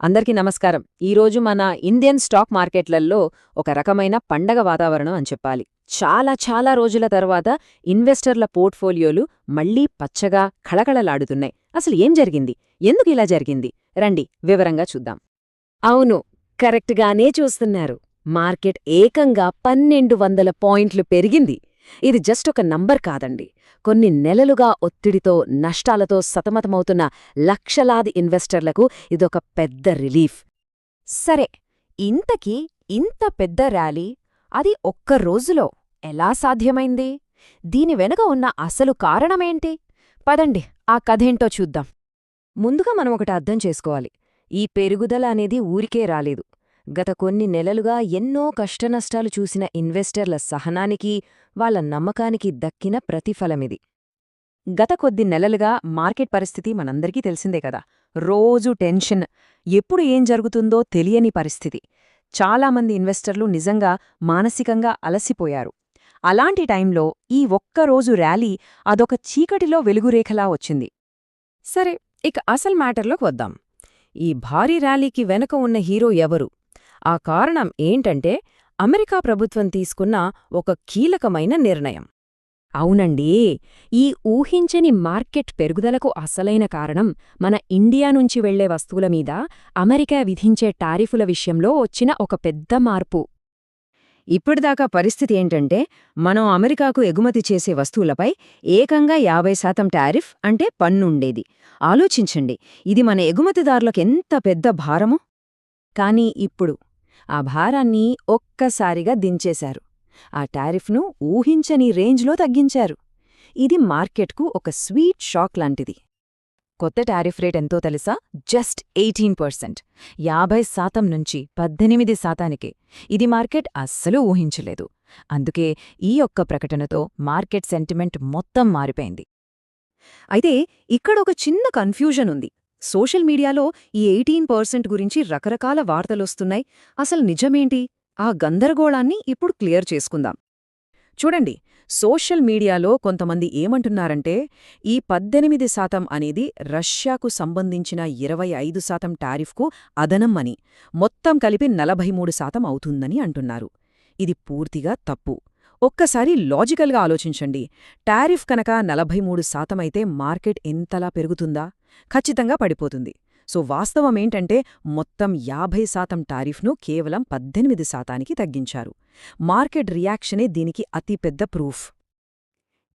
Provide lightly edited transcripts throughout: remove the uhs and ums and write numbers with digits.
అందరికీ నమస్కారం. ఈరోజు మన ఇండియన్ స్టాక్ మార్కెట్లల్లో ఒక రకమైన పండగ వాతావరణం అని చెప్పాలి. చాలా రోజుల తర్వాత ఇన్వెస్టర్ల పోర్ట్ఫోలియోలు మళ్లీ పచ్చగా కళకళలాడుతున్నాయి. అసలు ఏం జరిగింది? ఎందుకిలా జరిగింది? రండి వివరంగా చూద్దాం. అవును, కరెక్ట్గానే చూస్తున్నారు. మార్కెట్ ఏకంగా 1200 పాయింట్లు పెరిగింది. ఇది జస్ట్ ఒక నంబర్ కాదండి. కొన్ని నెలలుగా ఒత్తిడితో, నష్టాలతో సతమతమవుతున్న లక్షలాది ఇన్వెస్టర్లకు ఇదొక పెద్ద రిలీఫ్. సరే, ఇంతకీ ఇంత పెద్ద ర్యాలీ అది ఒక్క రోజులో ఎలా సాధ్యమైంది? దీని వెనుక ఉన్న అసలు కారణమేంటి? పదండి ఆ కథేంటో చూద్దాం. ముందుగా మనం ఒకటి అర్థం చేసుకోవాలి. ఈ పెరుగుదల అనేది ఊరికే రాలేదు. గత కొన్ని నెలలుగా ఎన్నో కష్టనష్టాలు చూసిన ఇన్వెస్టర్ల సహనానికి, వాళ్ల నమ్మకానికి దక్కిన ప్రతిఫలమిది. గత కొద్ది నెలలుగా మార్కెట్ పరిస్థితి మనందరికీ తెలిసిందే కదా. రోజూ టెన్షన్, ఎప్పుడు ఏం జరుగుతుందో తెలియని పరిస్థితి. చాలామంది ఇన్వెస్టర్లు నిజంగా మానసికంగా అలసిపోయారు. అలాంటి టైంలో ఈ ఒక్కరోజు ర్యాలీ అదొక చీకటిలో వెలుగురేఖలా వచ్చింది. సరే, ఇక అసలు మ్యాటర్లోకి వద్దాం. ఈ భారీ ర్యాలీకి వెనుక ఉన్న హీరో ఎవరు? ఆ కారణం ఏంటంటే అమెరికా ప్రభుత్వం తీసుకున్న ఒక కీలకమైన నిర్ణయం. అవునండి, ఈ ఊహించని మార్కెట్ పెరుగుదలకు అసలైన కారణం మన ఇండియా నుంచి వెళ్లే వస్తువుల మీద అమెరికా విధించే టారిఫుల విషయంలో వచ్చిన ఒక పెద్ద మార్పు. ఇప్పటిదాకా పరిస్థితి ఏంటంటే, మనం అమెరికాకు ఎగుమతి చేసే వస్తువులపై ఏకంగా 50% టారిఫ్ అంటే పన్నుండేది. ఆలోచించండి, ఇది మన ఎగుమతిదారులకెంత పెద్ద భారమో. కానీ ఇప్పుడు ఆ భారాన్ని ఒక్కసారిగా దించేశారు. ఆ టారిఫ్ను ఊహించని రేంజ్లో తగ్గించారు. ఇది మార్కెట్కు ఒక స్వీట్ షాక్ లాంటిది. కొత్త టారిఫ్ రేట్ ఎంతో తెలుసా? జస్ట్ 18%. 50% నుంచి 18%కే. ఇది మార్కెట్ అస్సలు ఊహించలేదు. అందుకే ఈ ఒక్క ప్రకటనతో మార్కెట్ సెంటిమెంట్ మొత్తం మారిపోయింది. అయితే ఇక్కడొక చిన్న కన్ఫ్యూజన్ ఉంది. సోషల్ మీడియాలో ఈ 18% గురించి రకరకాల వార్తలొస్తున్నాయి. అసలు నిజమేంటి? ఆ గందరగోళాన్ని ఇప్పుడు క్లియర్ చేసుకుందాం. చూడండి, సోషల్ మీడియాలో కొంతమంది ఏమంటున్నారంటే, ఈ 18% అనేది రష్యాకు సంబంధించిన 25% టారిఫ్కు అదనం అని, మొత్తం కలిపి 43% అవుతుందని అంటున్నారు. ఇది పూర్తిగా తప్పు. ఒక్కసారి లాజికల్గా ఆలోచించండి. టారిఫ్ కనుక 43% అయితే మార్కెట్ ఎంతలా పెరుగుతుందా? ఖచ్చితంగా పడిపోతుంది. సో వాస్తవమేంటంటే మొత్తం 50% టారిఫ్ను కేవలం 18%కి తగ్గించారు. మార్కెట్ రియాక్షనే దీనికి అతిపెద్ద ప్రూఫ్.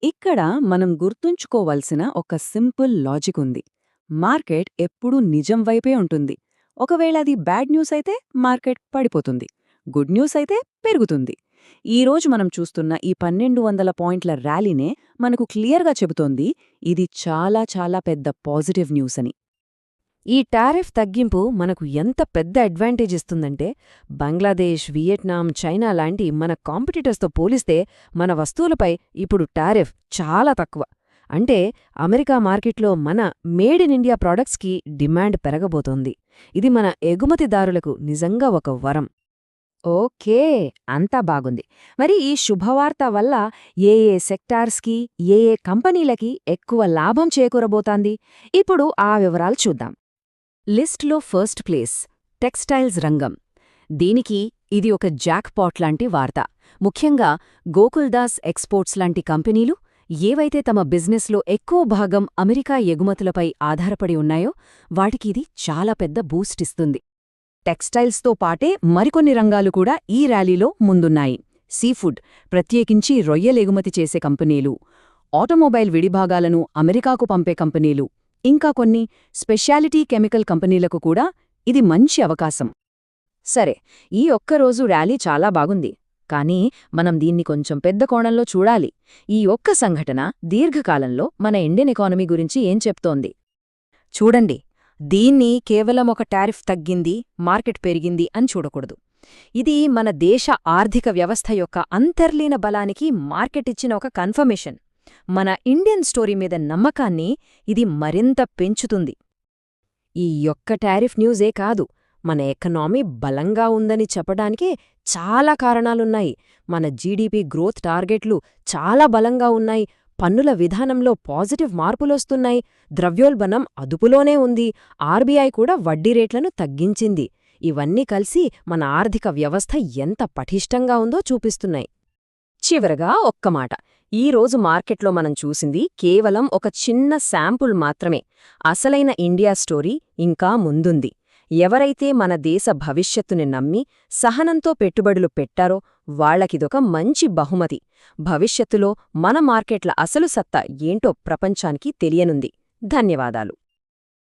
ఇక్కడ మనం గుర్తుంచుకోవలసిన ఒక సింపుల్ లాజిక్ ఉంది. మార్కెట్ ఎప్పుడూ నిజం వైపే ఉంటుంది. ఒకవేళ అది బ్యాడ్ న్యూస్ అయితే మార్కెట్ పడిపోతుంది, గుడ్ న్యూస్ అయితే పెరుగుతుంది. ఈరోజు మనం చూస్తున్న ఈ 1200 పాయింట్ల ర్యాలీనే మనకు క్లియర్గా చెబుతోంది, ఇది చాలా పెద్ద పాజిటివ్ న్యూస్ అని. ఈ టారిఫ్ తగ్గింపు మనకు ఎంత పెద్ద అడ్వాంటేజ్ ఇస్తుందంటే, బంగ్లాదేశ్, వియట్నాం, చైనా లాంటి మన కాంపిటీటర్స్తో పోలిస్తే మన వస్తువులపై ఇప్పుడు టారిఫ్ చాలా తక్కువ. అంటే అమెరికా మార్కెట్లో మన మేడ్ ఇన్ ఇండియా ప్రాడక్ట్స్కి డిమాండ్ పెరగబోతోంది. ఇది మన ఎగుమతిదారులకు నిజంగా ఒక వరం. ఓకే, అంతా బాగుంది. మరి ఈ శుభవార్త వల్ల ఏ సెక్టార్స్కి, ఏ కంపెనీలకి ఎక్కువ లాభం చేకూరబోతాంది? ఇప్పుడు ఆ వివరాలు చూద్దాం. లిస్ట్లో ఫస్ట్ ప్లేస్ టెక్స్టైల్స్ రంగం. దీనికి ఇది ఒక జాక్పాట్ లాంటి వార్త. ముఖ్యంగా గోకుల్దాస్ ఎక్స్పోర్ట్స్ లాంటి కంపెనీలు ఏవైతే తమ బిజినెస్లో ఎక్కువ భాగం అమెరికా ఎగుమతులపై ఆధారపడి ఉన్నాయో వాటికి ఇది చాలా పెద్ద బూస్ట్ ఇస్తుంది. టెక్స్టైల్స్తో పాటే మరికొన్ని రంగాలు కూడా ఈ ర్యాలీలో ముందున్నాయి. సీఫుడ్, ప్రత్యేకించి రొయ్యలెగుమతి చేసే కంపెనీలు, ఆటోమొబైల్ విడిభాగాలను అమెరికాకు పంపే కంపెనీలు, ఇంకా కొన్ని స్పెషాలిటీ కెమికల్ కంపెనీలకు కూడా ఇది మంచి అవకాశం. సరే, ఈ ఒక్కరోజు ర్యాలీ చాలా బాగుంది. కానీ మనం దీన్ని కొంచెం పెద్ద కోణంలో చూడాలి. ఈ ఒక్క సంఘటన దీర్ఘకాలంలో మన ఇండియన్ ఎకానమీ గురించి ఏం చెప్తోంది? చూడండి, దీన్ని కేవలం ఒక టారిఫ్ తగ్గింది, మార్కెట్ పెరిగింది అని చూడకూడదు. ఇది మన దేశ ఆర్థిక వ్యవస్థ యొక్క అంతర్లీన బలానికి మార్కెట్ ఇచ్చిన ఒక కన్ఫర్మేషన్. మన ఇండియన్ స్టోరీ మీద నమ్మకాన్ని ఇది మరింత పెంచుతుంది. ఈ ఒక్క టారిఫ్ న్యూసే కాదు, మన ఎకనామీ బలంగా ఉందని చెప్పడానికే చాలా కారణాలున్నాయి. మన జీడీపీ గ్రోత్ టార్గెట్లు చాలా బలంగా ఉన్నాయి. పన్నుల విధానంలో పాజిటివ్ మార్పులొస్తున్నాయి, ద్రవ్యోల్బణం అదుపులోనే ఉంది, ఆర్బీఐ కూడా వడ్డీ రేట్లను తగ్గించింది. ఇవన్నీ కలిసి మన ఆర్థిక వ్యవస్థ ఎంత పటిష్టంగా ఉందో చూపిస్తున్నాయి. చివరగా ఒక్క మాట, ఈరోజు మార్కెట్లో మనం చూసింది కేవలం ఒక చిన్న శాంపుల్ మాత్రమే. అసలైన ఇండియా స్టోరీ ఇంకా ముందుంది. ఎవరైతే మన దేశ భవిష్యత్తుని నమ్మి సహనంతో పెట్టుబడులు పెట్టారో వాళ్లకిదొక మంచి బహుమతి. భవిష్యత్తులో మన మార్కెట్ల అసలు సత్తా ఏంటో ప్రపంచానికి తెలియనుంది. ధన్యవాదాలు.